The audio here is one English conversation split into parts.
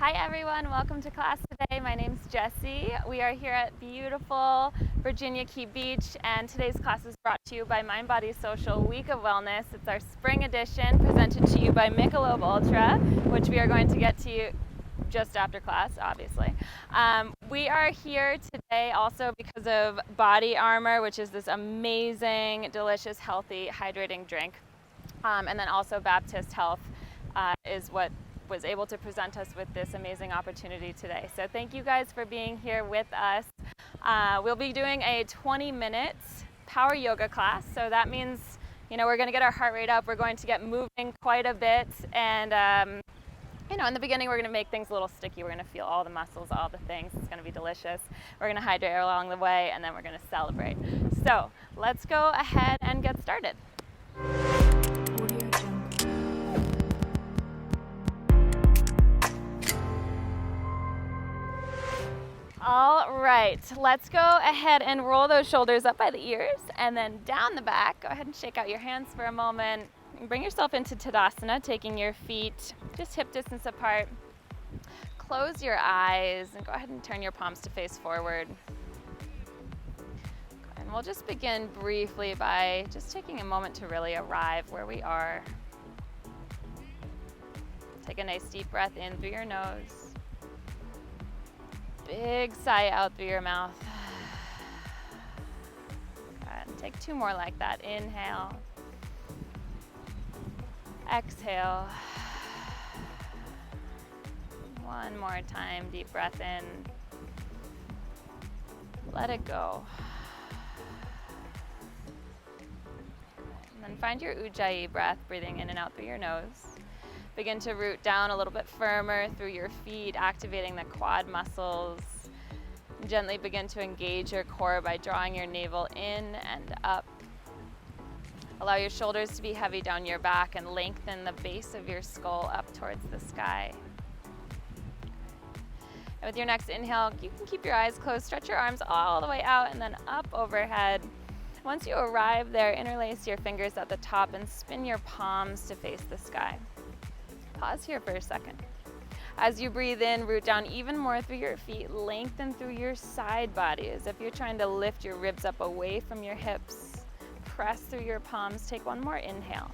Hi everyone, welcome to class today. My name's Jessie. We are here at beautiful Virginia Key Beach, and today's class is brought to you by Mind Body Social Week of Wellness. It's our spring edition presented to you by Michelob Ultra, which we are going to get to you just after class, obviously. We are here today also because of Body Armor, which is this amazing, delicious, healthy, hydrating drink. And then also Baptist Health is what was able to present us with this amazing opportunity today. So thank you guys for being here with us. We'll be doing a 20-minute power yoga class. So that means, we're going to get our heart rate up. We're going to get moving quite a bit. And, in the beginning, we're going to make things a little sticky. We're going to feel all the muscles, all the things. It's going to be delicious. We're going to hydrate along the way, and then we're going to celebrate. So let's go ahead and get started. All right, let's go ahead and roll those shoulders up by the ears and then down the back. Go ahead and shake out your hands for a moment. Bring yourself into Tadasana, taking your feet just hip distance apart. Close your eyes and go ahead and turn your palms to face forward. And we'll just begin briefly by just taking a moment to really arrive where we are. Take a nice deep breath in through your nose. Big sigh out through your mouth. Good. And take two more like that. Inhale. Exhale. One more time. Deep breath in. Let it go. And then find your Ujjayi breath, breathing in and out through your nose. Begin to root down a little bit firmer through your feet, activating the quad muscles. Gently begin to engage your core by drawing your navel in and up. Allow your shoulders to be heavy down your back and lengthen the base of your skull up towards the sky. And with your next inhale, you can keep your eyes closed, stretch your arms all the way out and then up overhead. Once you arrive there, interlace your fingers at the top and spin your palms to face the sky. Pause here for a second. As you breathe in, root down even more through your feet, lengthen through your side body as if you're trying to lift your ribs up away from your hips. Press through your palms, take one more inhale.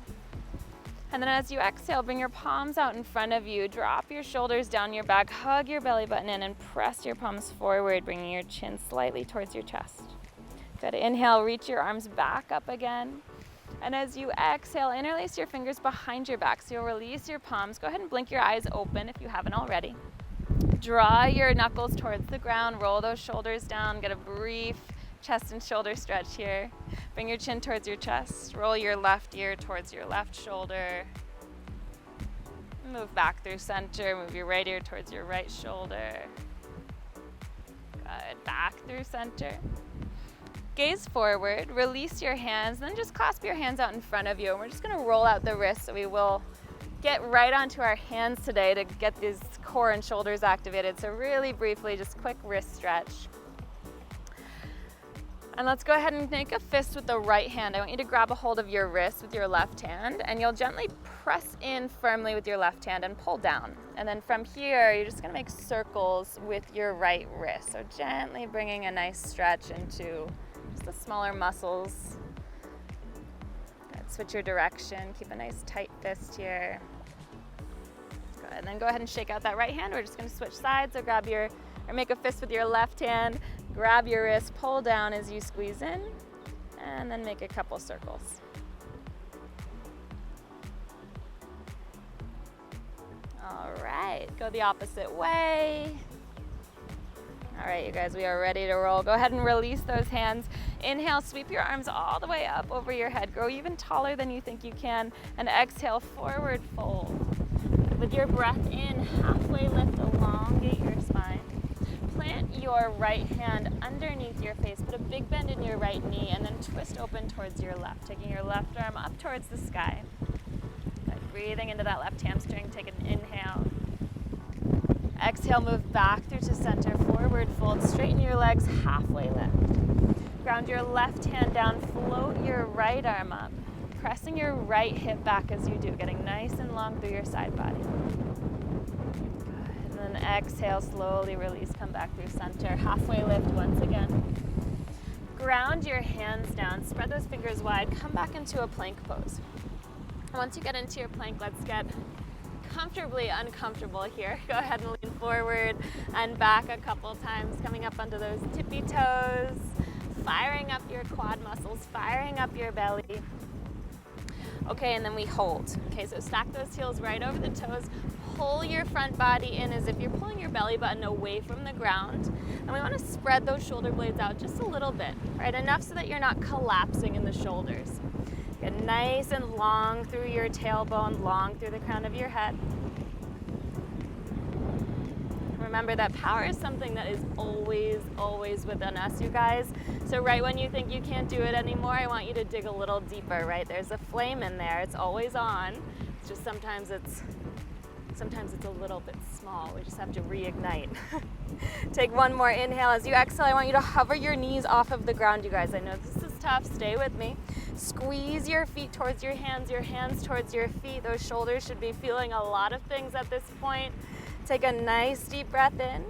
And then as you exhale, bring your palms out in front of you, drop your shoulders down your back, hug your belly button in and press your palms forward, bringing your chin slightly towards your chest. Good, inhale, reach your arms back up again. And as you exhale, interlace your fingers behind your back. So you'll release your palms. Go ahead and blink your eyes open if you haven't already. Draw your knuckles towards the ground. Roll those shoulders down. Get a brief chest and shoulder stretch here. Bring your chin towards your chest. Roll your left ear towards your left shoulder. Move back through center. Move your right ear towards your right shoulder. Good. Back through center. Gaze forward, release your hands, then just clasp your hands out in front of you. And we're just gonna roll out the wrists, so we will get right onto our hands today to get these core and shoulders activated. So really briefly, just quick wrist stretch. And let's go ahead and make a fist with the right hand. I want you to grab a hold of your wrist with your left hand, and you'll gently press in firmly with your left hand and pull down. And then from here, you're just gonna make circles with your right wrist. So gently bringing a nice stretch into just the smaller muscles. Good. Switch your direction. Keep a nice tight fist here. Good. And then go ahead and shake out that right hand. We're just going to switch sides. So make a fist with your left hand. Grab your wrist. Pull down as you squeeze in. And then make a couple circles. All right. Go the opposite way. All right, you guys, we are ready to roll. Go ahead and release those hands. Inhale, sweep your arms all the way up over your head. Grow even taller than you think you can. And exhale, forward fold. With your breath in, halfway lift, elongate your spine. Plant your right hand underneath your face. Put a big bend in your right knee and then twist open towards your left, taking your left arm up towards the sky. Good. Breathing into that left hamstring, take an inhale. Exhale, move back through to center, forward fold, straighten your legs, halfway lift. Ground your left hand down, float your right arm up, pressing your right hip back as you do, getting nice and long through your side body. Good. And then exhale, slowly release, come back through center. Halfway lift once again. Ground your hands down, spread those fingers wide, come back into a plank pose. Once you get into your plank, let's get comfortably uncomfortable here. Go ahead and lean forward and back a couple times, coming up onto those tippy toes, firing up your quad muscles, firing up your belly. Okay, and then we hold. Okay, so stack those heels right over the toes, pull your front body in as if you're pulling your belly button away from the ground. And we want to spread those shoulder blades out just a little bit, right? Enough so that you're not collapsing in the shoulders. Get nice and long through your tailbone, long through the crown of your head. Remember that power is something that is always, always within us, you guys. So right when you think you can't do it anymore, I want you to dig a little deeper, right? There's a flame in there. It's always on. It's just sometimes it's a little bit small. We just have to reignite. Take one more inhale. As you exhale, I want you to hover your knees off of the ground, you guys. I know this is tough. Stay with me. Squeeze your feet towards your hands towards your feet. Those shoulders should be feeling a lot of things at this point. Take a nice deep breath in.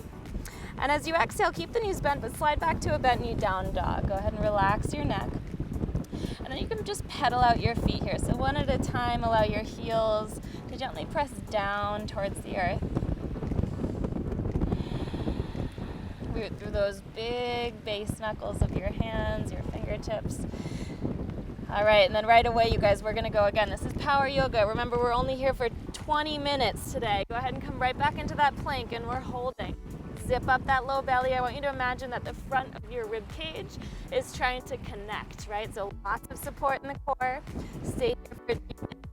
And as you exhale, keep the knees bent, but slide back to a bent knee down dog. Go ahead and relax your neck. And then you can just pedal out your feet here. So one at a time, allow your heels to gently press down towards the earth. Root through those big base knuckles of your hands, your fingertips. All right, and then right away, you guys, we're gonna go again. This is power yoga. Remember, we're only here for 20 minutes today. Go ahead and come right back into that plank, and we're holding. Zip up that low belly. I want you to imagine that the front of your rib cage is trying to connect, right? So lots of support in the core. Stay here for a deep minute.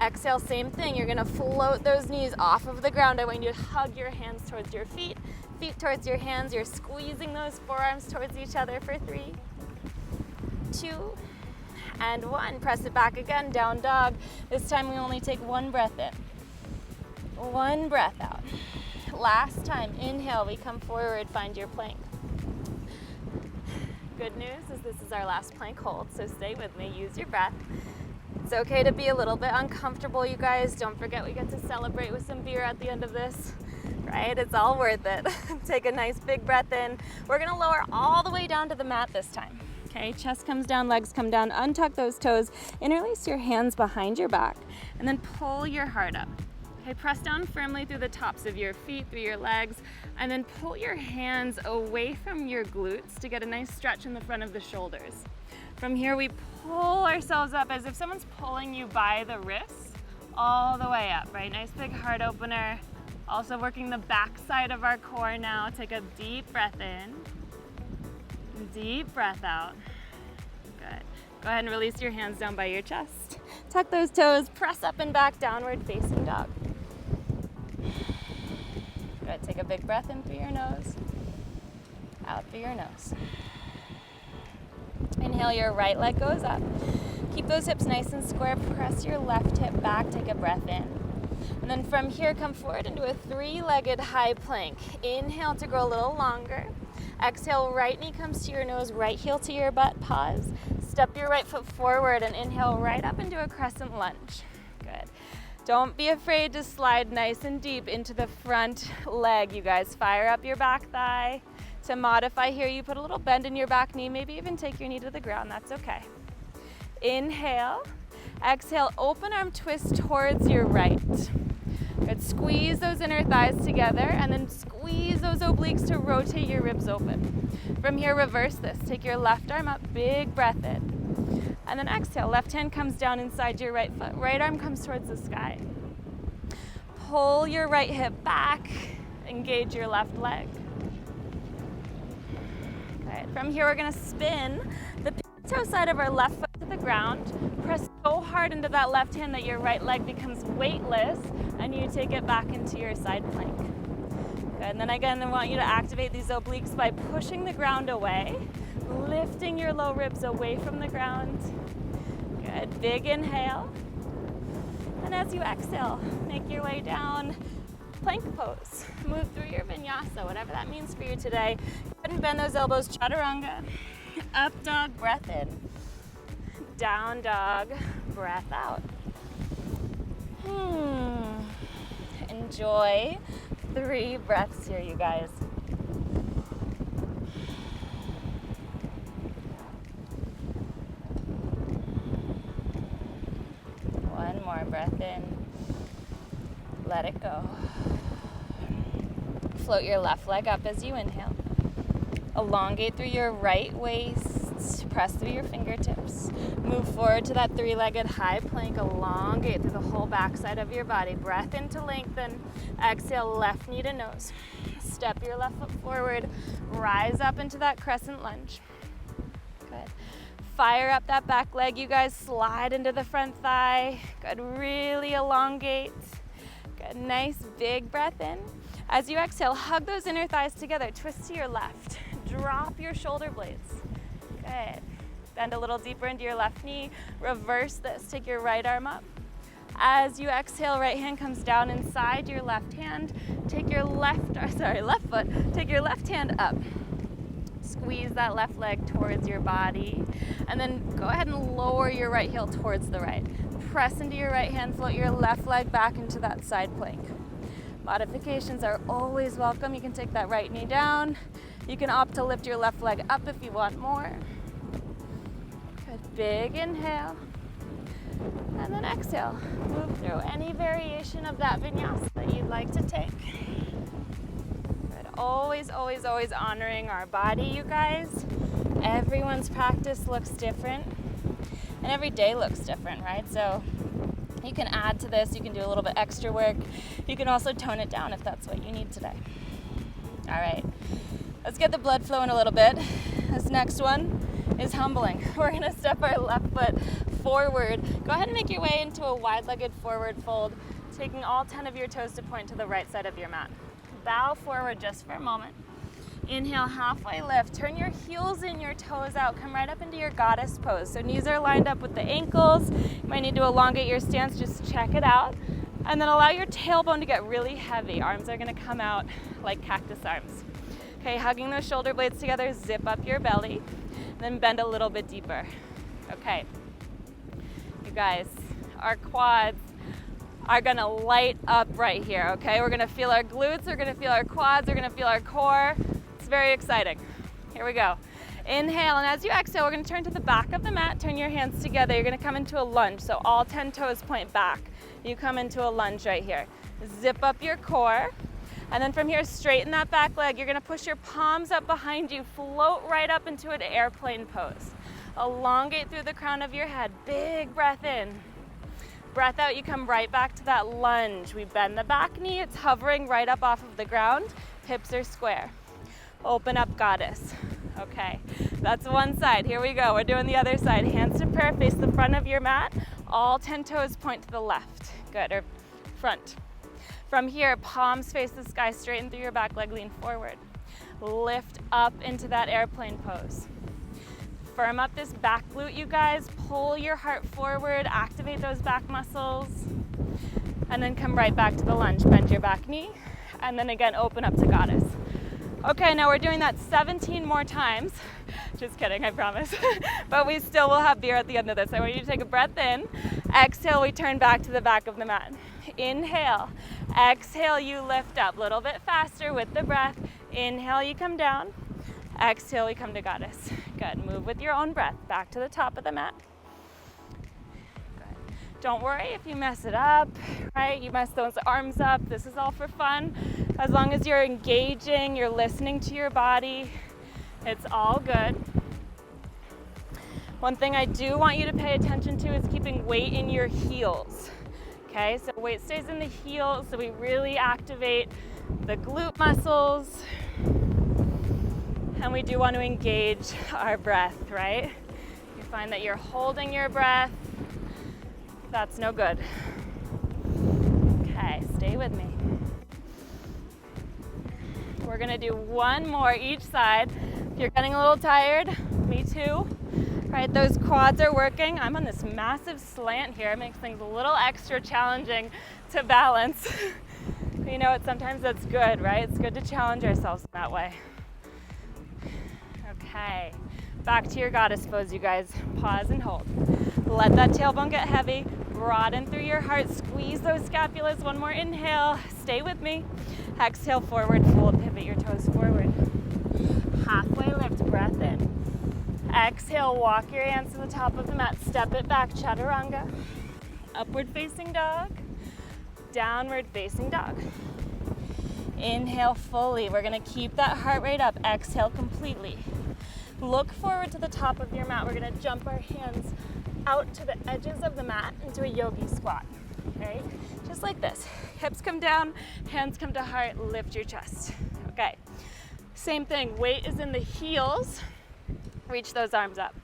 Exhale, same thing. You're gonna float those knees off of the ground. I want you to hug your hands towards your feet, feet towards your hands. You're squeezing those forearms towards each other for 3, 2, and 1. Press it back again, down dog. This time we only take one breath in. One breath out. Last time, inhale, we come forward, find your plank. Good news is this is our last plank hold, so stay with me, use your breath. It's okay to be a little bit uncomfortable, you guys. Don't forget we get to celebrate with some beer at the end of this, right? It's all worth it. Take a nice big breath in. We're gonna lower all the way down to the mat this time. Okay, chest comes down, legs come down, untuck those toes, interlace your hands behind your back, and then pull your heart up. Okay, press down firmly through the tops of your feet, through your legs, and then pull your hands away from your glutes to get a nice stretch in the front of the shoulders. From here, we pull ourselves up as if someone's pulling you by the wrists all the way up, right? Nice big heart opener. Also working the back side of our core now. Take a deep breath in. Deep breath out. Good. Go ahead and release your hands down by your chest. Tuck those toes, press up and back, downward facing dog. Good. Take a big breath in through your nose, out through your nose. Inhale, your right leg goes up. Keep those hips nice and square. Press your left hip back, take a breath in. And then from here, come forward into a 3-legged high plank. Inhale to go a little longer. Exhale, right knee comes to your nose, right heel to your butt, pause. Step your right foot forward and inhale right up into a crescent lunge. Good. Don't be afraid to slide nice and deep into the front leg, you guys. Fire up your back thigh. To modify here, you put a little bend in your back knee, maybe even take your knee to the ground, that's okay. Inhale. Exhale, open arm twist towards your right. Good. Squeeze those inner thighs together and then squeeze those obliques to rotate your ribs open. From here, reverse this. Take your left arm up, big breath in. And then exhale, left hand comes down inside your right foot. Right arm comes towards the sky. Pull your right hip back, engage your left leg. Good. From here, we're gonna spin the toe side of our left foot to the ground. Press so hard into that left hand that your right leg becomes weightless and you take it back into your side plank. Good, and then again, I want you to activate these obliques by pushing the ground away, lifting your low ribs away from the ground. Good, big inhale. And as you exhale, make your way down, plank pose. Move through your vinyasa, whatever that means for you today. Go ahead and bend those elbows, chaturanga. Up dog, breath in. Down dog, breath out. Enjoy 3 breaths here, you guys. One more breath in. Let it go. Float your left leg up as you inhale. Elongate through your right waist. Press through your fingertips. Move forward to that 3-legged high plank. Elongate through the whole backside of your body. Breath in to lengthen. Exhale, left knee to nose. Step your left foot forward. Rise up into that crescent lunge. Good. Fire up that back leg, you guys. Slide into the front thigh. Good. Really elongate. Good. Nice big breath in. As you exhale, hug those inner thighs together. Twist to your left. Drop your shoulder blades. Good. Bend a little deeper into your left knee. Reverse this. Take your right arm up. As you exhale, right hand comes down inside your left hand. Take your left foot. Take your left hand up. Squeeze that left leg towards your body. And then go ahead and lower your right heel towards the right. Press into your right hand. Float your left leg back into that side plank. Modifications are always welcome. You can take that right knee down. You can opt to lift your left leg up if you want more. Good, big inhale. And then exhale. Move through any variation of that vinyasa that you'd like to take. Good, always, always, always honoring our body, you guys. Everyone's practice looks different. And every day looks different, right? So you can add to this, you can do a little bit extra work. You can also tone it down if that's what you need today. All right, let's get the blood flowing a little bit. This next one is humbling. We're gonna step our left foot forward. Go ahead and make your way into a wide-legged forward fold, taking all 10 of your toes to point to the right side of your mat. Bow forward just for a moment. Inhale, halfway lift. Turn your heels in, your toes out. Come right up into your goddess pose. So knees are lined up with the ankles. You might need to elongate your stance, just check it out. And then allow your tailbone to get really heavy. Arms are gonna come out like cactus arms. Okay, hugging those shoulder blades together, zip up your belly, then bend a little bit deeper. Okay, you guys, our quads are gonna light up right here, okay? We're gonna feel our glutes, we're gonna feel our quads, we're gonna feel our core. It's very exciting. Here we go. Inhale, and as you exhale, we're gonna turn to the back of the mat, turn your hands together. You're gonna come into a lunge, so all 10 toes point back. You come into a lunge right here. Zip up your core, and then from here, straighten that back leg. You're gonna push your palms up behind you, float right up into an airplane pose. Elongate through the crown of your head, big breath in. Breath out, you come right back to that lunge. We bend the back knee, it's hovering right up off of the ground. Hips are square. Open up, goddess. Okay, that's one side. Here we go. We're doing the other side. Hands to prayer, face the front of your mat. All 10 toes point to the left. Good, or front. From here, palms face the sky, straighten through your back leg, lean forward. Lift up into that airplane pose. Firm up this back glute, you guys. Pull your heart forward, activate those back muscles. And then come right back to the lunge. Bend your back knee, and then again, open up to goddess. Okay, now we're doing that 17 more times. Just kidding, I promise. But we still will have beer at the end of this. I want you to take a breath in. Exhale, we turn back to the back of the mat. Inhale. Exhale, you lift up. A little bit faster with the breath. Inhale, you come down. Exhale, we come to goddess. Good. Move with your own breath. Back to the top of the mat. Good. Don't worry if you mess it up, right? You mess those arms up. This is all for fun. As long as you're engaging, you're listening to your body, it's all good. One thing I do want you to pay attention to is keeping weight in your heels. Okay, so weight stays in the heels, so we really activate the glute muscles. And we do want to engage our breath, right? You find that you're holding your breath. That's no good. Okay, stay with me. We're gonna do one more each side. If you're getting a little tired, me too. Right, those quads are working. I'm on this massive slant here. It makes things a little extra challenging to balance. You know what, sometimes that's good, right? It's good to challenge ourselves in that way. Okay, back to your goddess pose, you guys. Pause and hold. Let that tailbone get heavy. Broaden through your heart. Squeeze those scapulas. One more inhale. Stay with me. Exhale, forward fold, pivot your toes forward. Halfway lift, breath in. Exhale, walk your hands to the top of the mat, step it back, chaturanga. Upward facing dog, downward facing dog. Inhale fully, we're gonna keep that heart rate up. Exhale completely. Look forward to the top of your mat. We're gonna jump our hands out to the edges of the mat into a yogi squat, right? Just like this. Hips come down, hands come to heart, lift your chest. Okay, same thing, weight is in the heels. Reach those arms up.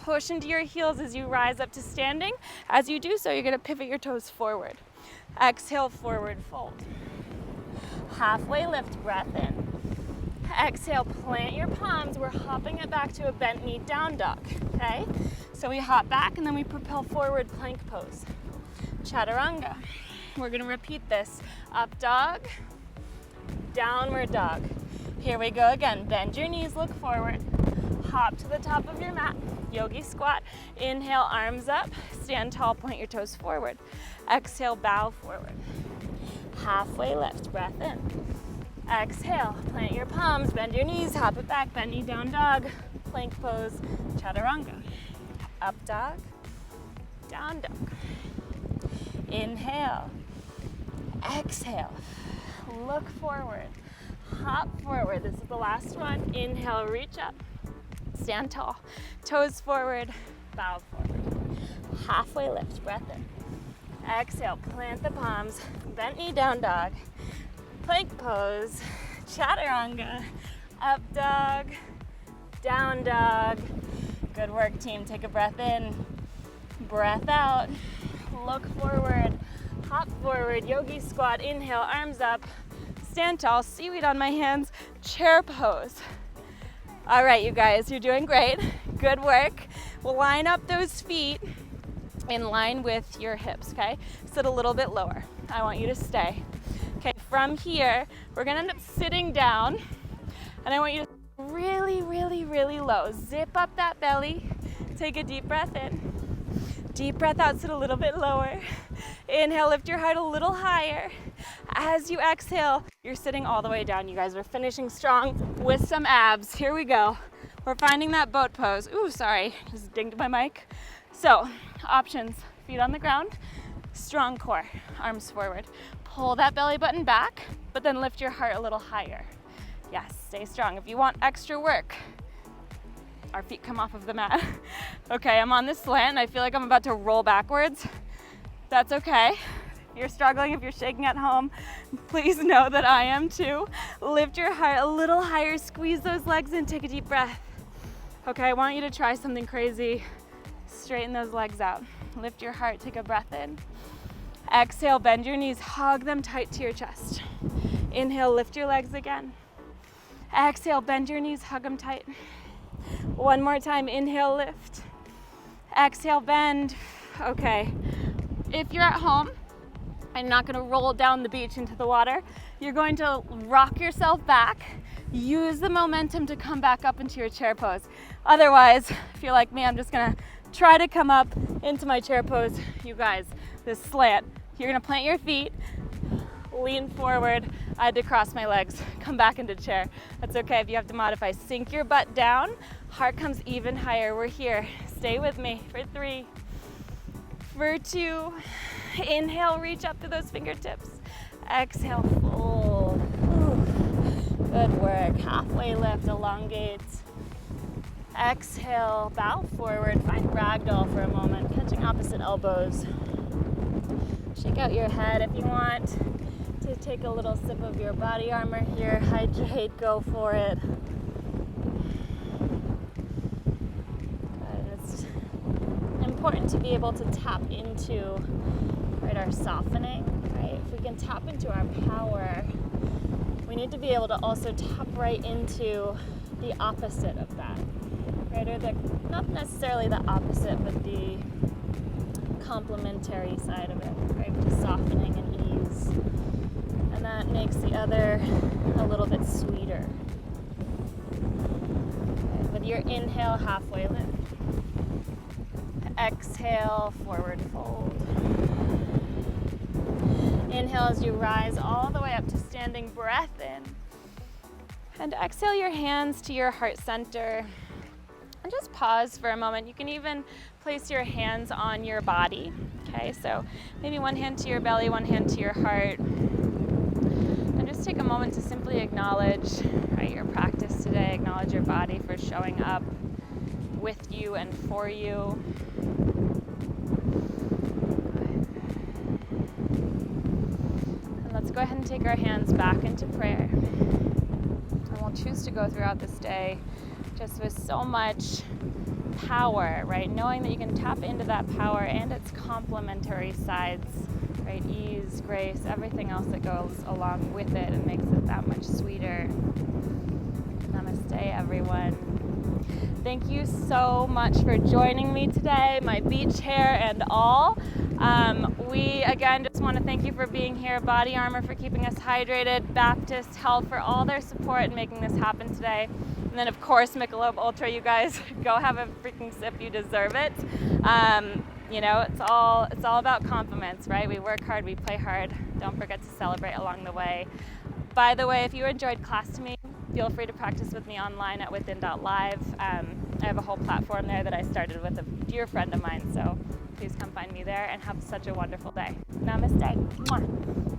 Push into your heels as you rise up to standing. As you do so, you're gonna pivot your toes forward. Exhale, forward fold. Halfway lift, breath in. Exhale, plant your palms. We're hopping it back to a bent knee down dog, okay? So we hop back and then we propel forward, plank pose. Chaturanga. We're gonna repeat this. Up dog, downward dog. Here we go again. Bend your knees, look forward. Hop to the top of your mat. Yogi squat. Inhale, arms up. Stand tall, point your toes forward. Exhale, bow forward. Halfway lift, breath in. Exhale, plant your palms, bend your knees, hop it back, bend knee down dog, plank pose, chaturanga. Up dog, down dog. Inhale, exhale, look forward, hop forward. This is the last one. Inhale, reach up, stand tall, toes forward, bow forward. Halfway lift, breath in. Exhale, plant the palms, bent knee down dog, plank pose, chaturanga, up dog, down dog. Good work, team. Take a breath in, breath out, look forward, hop forward, yogi squat. Inhale, arms up, stand tall, seaweed on my hands, chair pose. All right, you guys, you're doing great. Good work. We'll line up those feet in line with your hips, okay? Sit a little bit lower. I want you to stay. Okay, from here, we're gonna end up sitting down, and I want you to really, really, really low. Zip up that belly. Take a deep breath in. Deep breath out, sit a little bit lower. Inhale, lift your heart a little higher. As you exhale, you're sitting all the way down. You guys are finishing strong with some abs. Here we go. We're finding that boat pose. Ooh, sorry, just dinged my mic. So, options, feet on the ground, strong core, arms forward. Pull that belly button back, but then lift your heart a little higher. Yes, stay strong. If you want extra work, our feet come off of the mat. Okay, I'm on this slant and I feel like I'm about to roll backwards. That's okay. If you're struggling, if you're shaking at home, please know that I am too. Lift your heart a little higher, squeeze those legs in, take a deep breath. Okay, I want you to try something crazy. Straighten those legs out. Lift your heart, take a breath in. Exhale, bend your knees, hug them tight to your chest. Inhale, lift your legs again. Exhale, bend your knees, hug them tight. One more time, inhale, lift. Exhale, bend. Okay, if you're at home and not gonna roll down the beach into the water, you're going to rock yourself back. Use the momentum to come back up into your chair pose. Otherwise, if you're like me, I'm just gonna try to come up into my chair pose. You guys, this slant, you're gonna plant your feet, lean forward. I had to cross my legs, come back into chair. That's okay if you have to modify. Sink your butt down, heart comes even higher. We're here. Stay with me for 3, for 2. Inhale, reach up to those fingertips. Exhale, fold. Ooh. Good work. Halfway lift, elongate. Exhale, bow forward. Find ragdoll for a moment, catching opposite elbows. Shake out your head if you want to take a little sip of your body armor here. Hydrate, go for it. Good. It's important to be able to tap into, right, our softening, right? If we can tap into our power, we need to be able to also tap right into the opposite of that, right? Or not necessarily the opposite, but the complementary side of it, right? Which is softening and ease. And that makes the other a little bit sweeter. Okay, with your inhale, halfway lift. Exhale, forward fold. Inhale as you rise all the way up to standing, breath in. And exhale your hands to your heart center. And just pause for a moment. You can even place your hands on your body. Okay, so maybe one hand to your belly, one hand to your heart. And just take a moment to simply acknowledge, right, your practice today. Acknowledge your body for showing up with you and for you. And let's go ahead and take our hands back into prayer. And we'll choose to go throughout this day just with so much power, right? Knowing that you can tap into that power and its complementary sides, right? Ease, grace, everything else that goes along with it and makes it that much sweeter. Namaste, everyone. Thank you so much for joining me today, my beach hair and all. We, again, just want to thank you for being here, Body Armor for keeping us hydrated, Baptist Health for all their support in making this happen today. And then, of course, Michelob Ultra, you guys, go have a freaking sip. You deserve it. You know, it's all about compliments, right? We work hard, we play hard. Don't forget to celebrate along the way. By the way, if you enjoyed class to me, feel free to practice with me online at within.live. I have a whole platform there that I started with a dear friend of mine, so please come find me there and have such a wonderful day. Namaste. Mwah.